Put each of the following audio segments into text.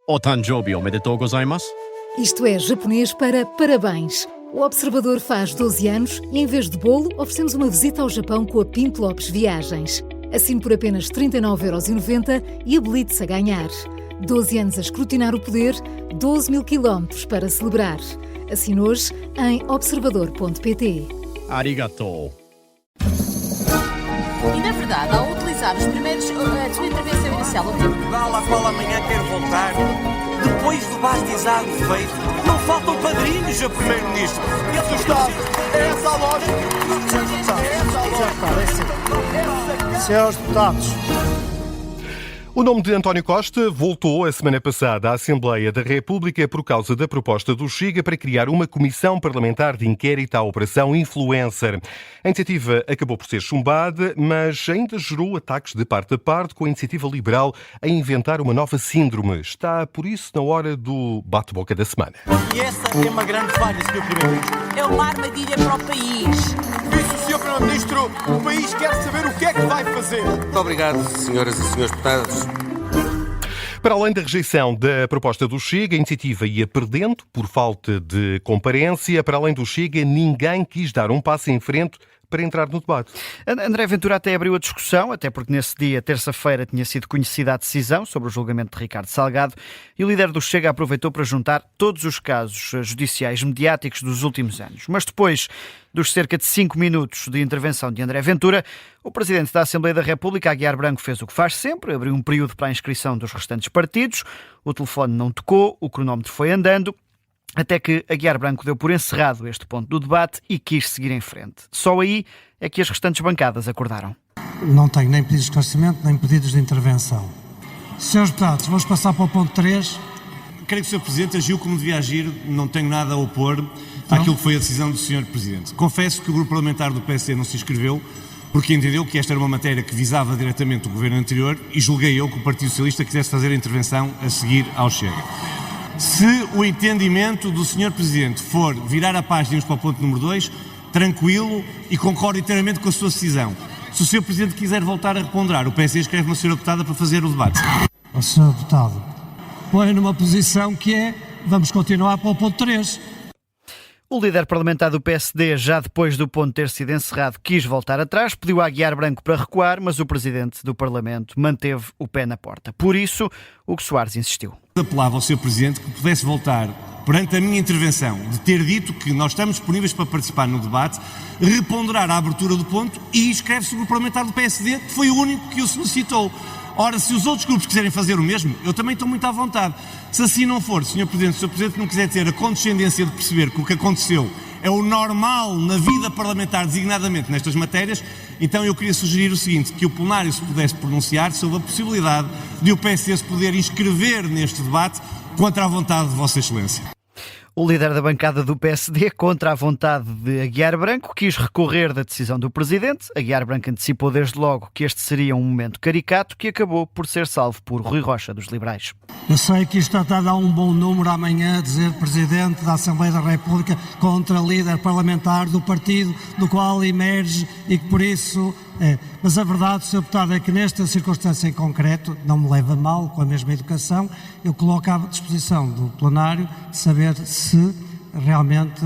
O Tanjobi omedetou gozaimasu. Isto é japonês para parabéns. O Observador faz 12 anos e, em vez de bolo, oferecemos uma visita ao Japão com a Pinto Lopes Viagens. Assine por apenas 39,90€ e habilite-se a ganhar. 12 anos a escrutinar o poder, 12 mil quilómetros para celebrar. Assine hoje em observador.pt. Arigatou. E na verdade, ao utilizar os primeiros, a sua intervenção inicial, o Portugal, à qual amanhã quer voltar, depois do bastizado feito, não faltam padrinhos a Primeiro-Ministro. E a Gustavo, é essa a lógica? Senhores deputados, O nome de António Costa voltou a semana passada à Assembleia da República por causa da proposta do Chega para criar uma comissão parlamentar de inquérito à Operação Influencer. A iniciativa acabou por ser chumbada, mas ainda gerou ataques de parte a parte, com a iniciativa liberal a inventar uma nova síndrome. Está, por isso, na hora do bate-boca da semana. E essa é uma grande falha, Sr. Primeiro-Ministro. é uma armadilha para o país. Por isso, Sr. Primeiro-Ministro, o país quer saber o que é que vai fazer. Muito obrigado, senhoras e senhores deputados. Para além da rejeição da proposta do Chega, a iniciativa ia perdendo por falta de comparência. Para além do Chega, ninguém quis dar um passo em frente para entrar no debate. André Ventura até abriu a discussão, até porque nesse dia, terça-feira, tinha sido conhecida a decisão sobre o julgamento de Ricardo Salgado e o líder do Chega aproveitou para juntar todos os casos judiciais mediáticos dos últimos anos. Mas depois dos cerca de 5 minutos de intervenção de André Ventura, o Presidente da Assembleia da República, Aguiar Branco, fez o que faz sempre, abriu um período para a inscrição dos restantes partidos, o telefone não tocou, o cronómetro foi andando, até que Aguiar Branco deu por encerrado este ponto do debate e quis seguir em frente. Só aí é que as restantes bancadas acordaram. Não tenho nem pedidos de esclarecimento, nem pedidos de intervenção. Senhores deputados, vamos passar para o ponto 3. Creio que o Sr. Presidente agiu como devia agir, não tenho nada a opor àquilo que foi a decisão do Sr. Presidente. Confesso que o grupo parlamentar do PSD não se inscreveu porque entendeu que esta era uma matéria que visava diretamente o governo anterior e julguei eu que o Partido Socialista quisesse fazer a intervenção a seguir ao Chega. Se o entendimento do Sr. Presidente for virar a página para o ponto número 2, tranquilo e concordo inteiramente com a sua decisão. Se o Sr. Presidente quiser voltar a reponderar, o PSD escreve uma senhora deputada para fazer o debate. O senhor deputado põe numa posição que é, vamos continuar para o ponto 3. O líder parlamentar do PSD, já depois do ponto ter sido encerrado, quis voltar atrás, pediu a Aguiar Branco para recuar, mas o Presidente do Parlamento manteve o pé na porta. Por isso, Hugo Soares insistiu. Apelava ao Sr. Presidente que pudesse voltar, perante a minha intervenção, de ter dito que nós estamos disponíveis para participar no debate, reponderar a abertura do ponto e escreve-se o grupo parlamentar do PSD, que foi o único que o solicitou. Ora, se os outros grupos quiserem fazer o mesmo, eu também estou muito à vontade. Se assim não for, Sr. Presidente, se o Sr. Presidente não quiser ter a condescendência de perceber que o que aconteceu é o normal na vida parlamentar, designadamente nestas matérias, então eu queria sugerir o seguinte, que o plenário se pudesse pronunciar sobre a possibilidade de o PSD se poder inscrever neste debate contra a vontade de Vossa Excelência. O líder da bancada do PSD, contra a vontade de Aguiar Branco, quis recorrer da decisão do Presidente. Aguiar Branco antecipou desde logo que este seria um momento caricato que acabou por ser salvo por Rui Rocha, dos Liberais. Eu sei que isto está a dar um bom número amanhã, dizer Presidente da Assembleia da República contra líder parlamentar do partido do qual emerge e que por isso é. Mas a verdade, Sr. Deputado, é que nesta circunstância em concreto, não me leva mal, com a mesma educação, eu coloco à disposição do plenário saber se realmente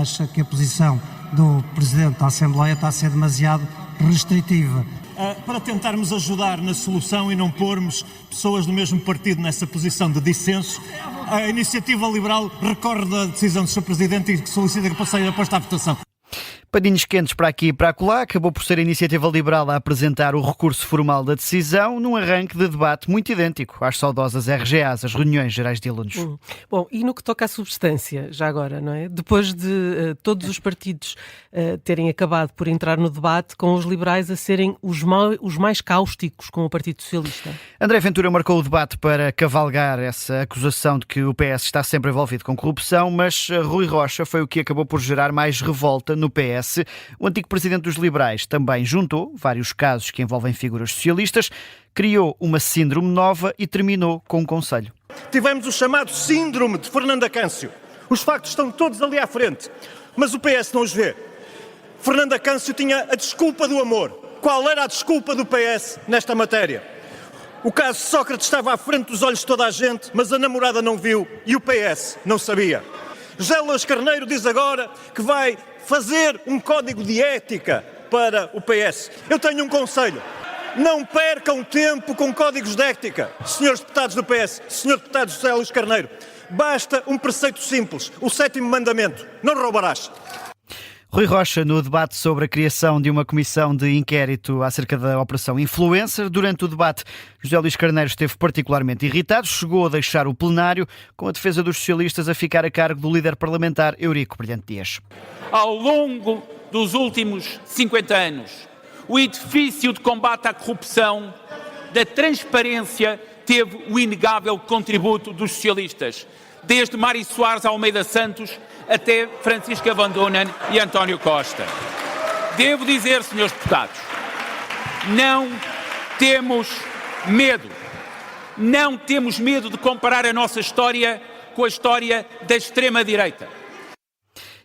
acha que a posição do Presidente da Assembleia está a ser demasiado restritiva. Para tentarmos ajudar na solução e não pormos pessoas do mesmo partido nessa posição de dissenso, a Iniciativa Liberal recorre da decisão do Sr. Presidente e solicita que passe a votação. Paninhos quentes para aqui e para acolá, acabou por ser a Iniciativa Liberal a apresentar o recurso formal da decisão num arranque de debate muito idêntico às saudosas RGAs, as Reuniões Gerais de Alunos. Bom, e no que toca à substância, já agora, não é? Depois de todos os partidos terem acabado por entrar no debate, com os liberais a serem os mais cáusticos com o Partido Socialista. André Ventura marcou o debate para cavalgar essa acusação de que o PS está sempre envolvido com corrupção, mas Rui Rocha foi o que acabou por gerar mais revolta no PS. O antigo presidente dos Liberais também juntou vários casos que envolvem figuras socialistas, criou uma síndrome nova e terminou com um conselho. Tivemos o chamado síndrome de Fernando Acâncio. Os factos estão todos ali à frente, mas o PS não os vê. Fernando Acâncio tinha a desculpa do amor. Qual era a desculpa do PS nesta matéria? O caso Sócrates estava à frente dos olhos de toda a gente, mas a namorada não viu e o PS não sabia. José Luís Carneiro diz agora que vai fazer um código de ética para o PS. Eu tenho um conselho. Não percam tempo com códigos de ética, senhores deputados do PS, senhor deputado José Luís Carneiro. Basta um preceito simples, o 7º mandamento: não roubarás. Rui Rocha, no debate sobre a criação de uma comissão de inquérito acerca da Operação Influencer, durante o debate, José Luís Carneiro esteve particularmente irritado, chegou a deixar o plenário, com a defesa dos socialistas a ficar a cargo do líder parlamentar Eurico Brilhante Dias. Ao longo dos últimos 50 anos, o edifício de combate à corrupção, da transparência, teve o inegável contributo dos socialistas, desde Mário Soares Almeida Santos até Francisca Van Donen e António Costa. Devo dizer, senhores deputados, não temos medo. Não temos medo de comparar a nossa história com a história da extrema-direita.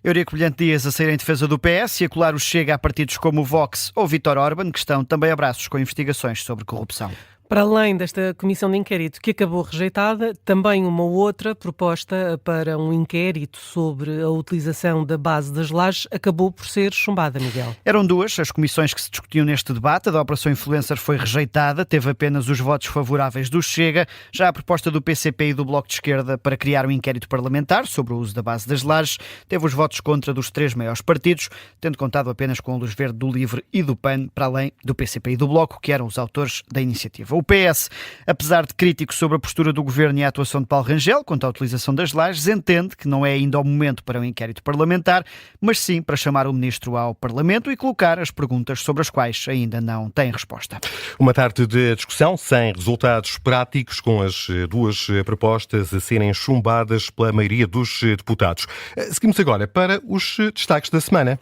Eurico Brilhante Dias a sair em defesa do PS e a colar o Chega a partidos como o Vox ou Vítor Orban, que estão também a braços com investigações sobre corrupção. Para além desta comissão de inquérito que acabou rejeitada, também uma outra proposta para um inquérito sobre a utilização da base das lajes acabou por ser chumbada, Miguel. Eram duas as comissões que se discutiam neste debate. A da Operação Influencer foi rejeitada, teve apenas os votos favoráveis do Chega. Já a proposta do PCP e do Bloco de Esquerda para criar um inquérito parlamentar sobre o uso da base das lajes teve os votos contra dos 3 maiores partidos, tendo contado apenas com a Luz Verde do LIVRE e do PAN, para além do PCP e do Bloco, que eram os autores da iniciativa. O PS, apesar de crítico sobre a postura do Governo e a atuação de Paulo Rangel quanto à utilização das lajes, entende que não é ainda o momento para um inquérito parlamentar, mas sim para chamar o Ministro ao Parlamento e colocar as perguntas sobre as quais ainda não tem resposta. Uma tarde de discussão sem resultados práticos, com as duas propostas a serem chumbadas pela maioria dos deputados. Seguimos agora para os destaques da semana.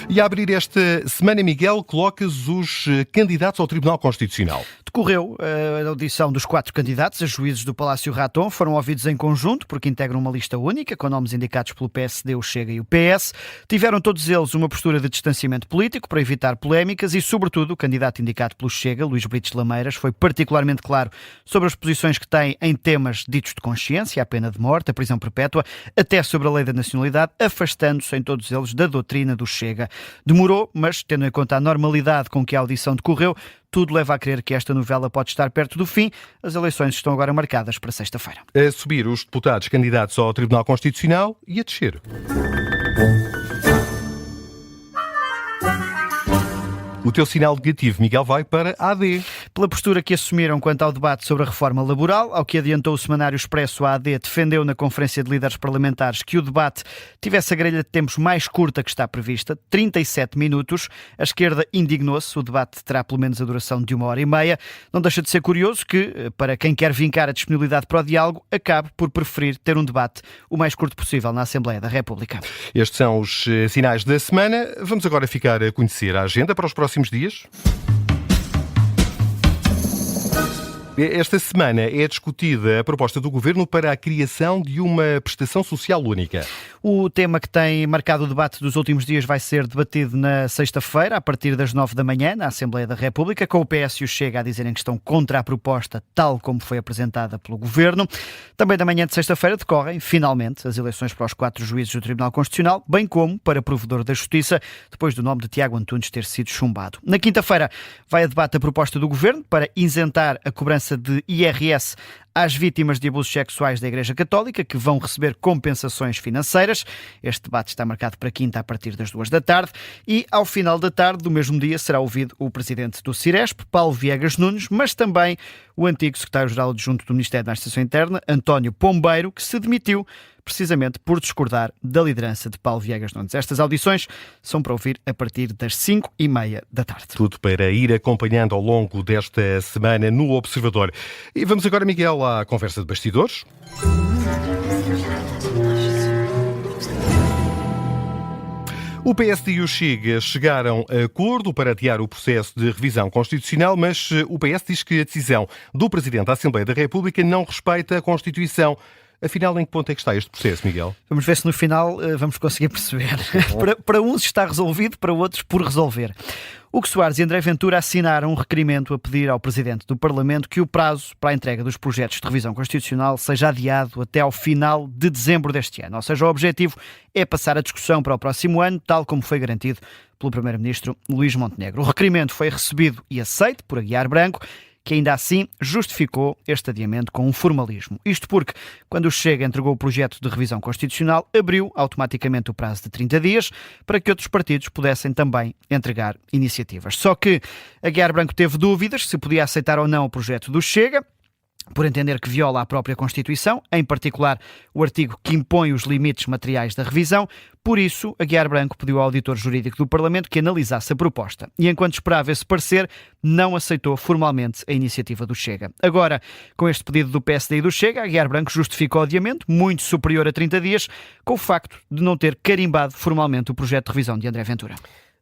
E a abrir esta semana, Miguel, colocas os candidatos ao Tribunal Constitucional. Decorreu a audição dos 4 candidatos a juízes do Palácio Raton. Foram ouvidos em conjunto, porque integram uma lista única, com nomes indicados pelo PSD, o Chega e o PS. Tiveram todos eles uma postura de distanciamento político para evitar polémicas e, sobretudo, o candidato indicado pelo Chega, Luís Brites Lameiras, foi particularmente claro sobre as posições que tem em temas ditos de consciência, a pena de morte, a prisão perpétua, até sobre a lei da nacionalidade, afastando-se em todos eles da doutrina do Chega. Demorou, mas, tendo em conta a normalidade com que a audição decorreu, tudo leva a crer que esta novela pode estar perto do fim. As eleições estão agora marcadas para sexta-feira. A subir os deputados candidatos ao Tribunal Constitucional e a descer. O teu sinal negativo, Miguel, vai para a AD. Pela postura que assumiram quanto ao debate sobre a reforma laboral, ao que adiantou o Semanário Expresso, a AD defendeu na Conferência de Líderes Parlamentares que o debate tivesse a grelha de tempos mais curta que está prevista, 37 minutos. A esquerda indignou-se, o debate terá pelo menos a duração de 1h30. Não deixa de ser curioso que, para quem quer vincar a disponibilidade para o diálogo, acabe por preferir ter um debate o mais curto possível na Assembleia da República. Estes são os sinais da semana. Vamos agora ficar a conhecer a agenda para os próximos dias. Esta semana é discutida a proposta do Governo para a criação de uma prestação social única. O tema que tem marcado o debate dos últimos dias vai ser debatido na sexta-feira, a partir das 9 da manhã, na Assembleia da República, com o PS e o Chega a dizerem que estão contra a proposta tal como foi apresentada pelo Governo. Também da manhã de sexta-feira decorrem, finalmente, as eleições para os 4 juízes do Tribunal Constitucional, bem como para Provedor da Justiça, depois do nome de Tiago Antunes ter sido chumbado. Na quinta-feira vai a debate a proposta do Governo para isentar a cobrança de IRS às vítimas de abusos sexuais da Igreja Católica, que vão receber compensações financeiras. Este debate está marcado para quinta a partir das 2 da tarde e, ao final da tarde do mesmo dia, será ouvido o presidente do Ciresp, Paulo Viegas Nunes, mas também o antigo secretário-geral adjunto do Ministério da Administração Interna, António Pombeiro, que se demitiu precisamente por discordar da liderança de Paulo Viegas Nunes. Estas audições são para ouvir a partir das 5h30 da tarde. Tudo para ir acompanhando ao longo desta semana no Observador. E vamos agora, Miguel, à conversa de bastidores. O PSD e o Chega chegaram a acordo para adiar o processo de revisão constitucional, mas o PS diz que a decisão do Presidente da Assembleia da República não respeita a Constituição. Afinal, em que ponto é que está este processo, Miguel? Vamos ver se no final vamos conseguir perceber. Para uns está resolvido, para outros por resolver. Hugo Soares e André Ventura assinaram um requerimento a pedir ao Presidente do Parlamento que o prazo para a entrega dos projetos de revisão constitucional seja adiado até ao final de dezembro deste ano. Ou seja, o objetivo é passar a discussão para o próximo ano, tal como foi garantido pelo Primeiro-Ministro Luís Montenegro. O requerimento foi recebido e aceito por Aguiar Branco, que ainda assim justificou este adiamento com um formalismo. Isto porque, quando o Chega entregou o projeto de revisão constitucional, abriu automaticamente o prazo de 30 dias para que outros partidos pudessem também entregar iniciativas. Só que Aguiar Branco teve dúvidas se podia aceitar ou não o projeto do Chega, por entender que viola a própria Constituição, em particular o artigo que impõe os limites materiais da revisão. Por isso, Aguiar Branco pediu ao auditor jurídico do Parlamento que analisasse a proposta. E enquanto esperava esse parecer, não aceitou formalmente a iniciativa do Chega. Agora, com este pedido do PSD e do Chega, Aguiar Branco justificou o adiamento, muito superior a 30 dias, com o facto de não ter carimbado formalmente o projeto de revisão de André Ventura.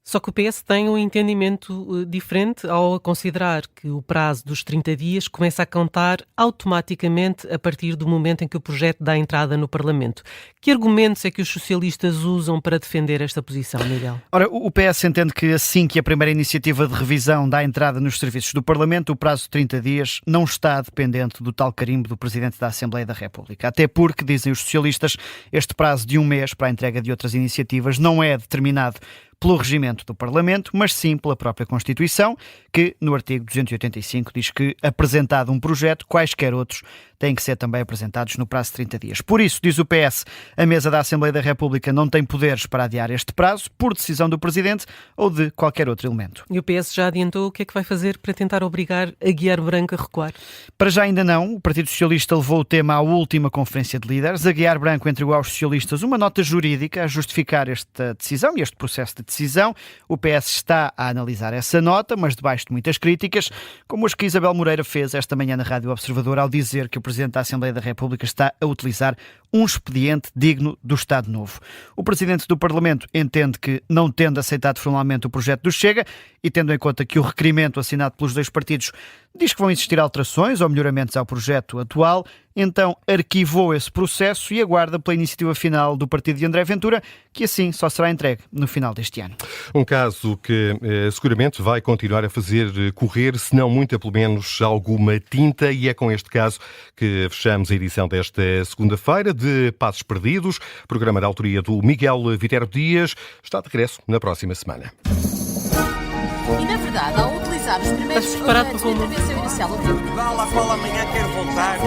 Só que o PS tem um entendimento diferente ao considerar que o prazo dos 30 dias começa a contar automaticamente a partir do momento em que o projeto dá entrada no Parlamento. Que argumentos é que os socialistas usam para defender esta posição, Miguel? Ora, o PS entende que assim que a primeira iniciativa de revisão dá entrada nos serviços do Parlamento, o prazo de 30 dias não está dependente do tal carimbo do Presidente da Assembleia da República. Até porque, dizem os socialistas, este prazo de um mês para a entrega de outras iniciativas não é determinado pelo regimento do Parlamento, mas sim pela própria Constituição, que no artigo 285 diz que, apresentado um projeto, quaisquer outros têm que ser também apresentados no prazo de 30 dias. Por isso, diz o PS, a mesa da Assembleia da República não tem poderes para adiar este prazo, por decisão do Presidente ou de qualquer outro elemento. E o PS já adiantou o que é que vai fazer para tentar obrigar Aguiar Branco a recuar? Para já ainda não. O Partido Socialista levou o tema à última Conferência de Líderes. Aguiar Branco entregou aos socialistas uma nota jurídica a justificar esta decisão e este processo de decisão. O PS está a analisar essa nota, mas debaixo de muitas críticas, como as que Isabel Moreira fez esta manhã na Rádio Observador ao dizer que o Presidente da Assembleia da República está a utilizar um expediente digno do Estado Novo. O Presidente do Parlamento entende que, não tendo aceitado formalmente o projeto do Chega e tendo em conta que o requerimento assinado pelos dois partidos diz que vão existir alterações ou melhoramentos ao projeto atual, então arquivou esse processo e aguarda pela iniciativa final do partido de André Ventura, que assim só será entregue no final deste ano. Um caso que seguramente vai continuar a fazer correr, se não muita, pelo menos alguma tinta, e é com este caso que fechamos a edição desta segunda-feira de Passos Perdidos, programa da autoria do Miguel Vitero Dias. Está de regresso na próxima semana. E na verdade, ao utilizar os primeiros preparado a sua intervenção inicial, Portugal, à qual amanhã quer voltar,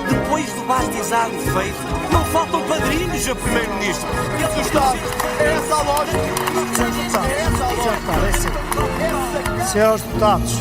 depois do bastizado feito, não faltam padrinhos a Primeiro-Ministro. É essa a lógica. Senhores deputados.